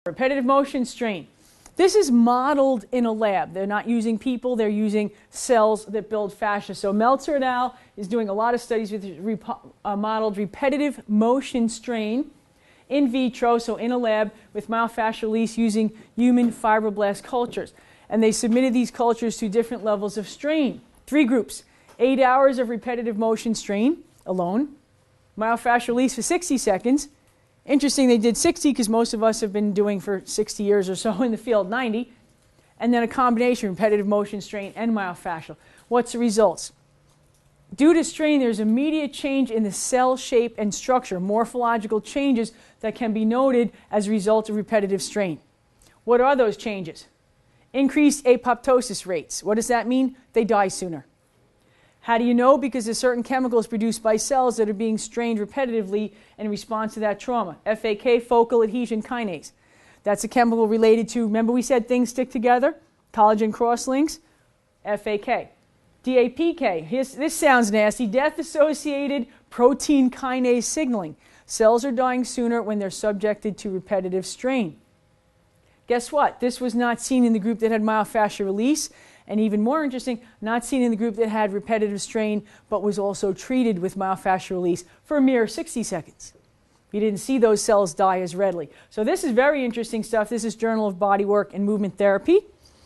Repetitive motion strain. This is modeled in a lab. They're not using people, they're using cells that build fascia. So Meltzer et al. Is doing a lot of studies with modeled repetitive motion strain in vitro, so in a lab with myofascial release using human fibroblast cultures. And they submitted these cultures to different levels of strain. 3 groups, 8 hours of repetitive motion strain alone, myofascial release for 60 seconds. Interesting, they did 60 because most of us have been doing for 60 years or so in the field, 90. And then a combination, repetitive motion strain and myofascial. What's the results? Due to strain, there's immediate change in the cell shape and structure, morphological changes that can be noted as a result of repetitive strain. What are those changes? Increased apoptosis rates. What does that mean? They die sooner. How do you know? Because there's certain chemicals produced by cells that are being strained repetitively in response to that trauma. FAK, focal adhesion kinase. That's a chemical related to, remember we said things stick together? Collagen cross-links. FAK. DAPK, this sounds nasty, death-associated protein kinase signaling. Cells are dying sooner when they're subjected to repetitive strain. Guess what? This was not seen in the group that had myofascial release, and even more interesting, not seen in the group that had repetitive strain, but was also treated with myofascial release for a mere 60 seconds. You didn't see those cells die as readily. So this is very interesting stuff. This is Journal of Bodywork and Movement Therapy.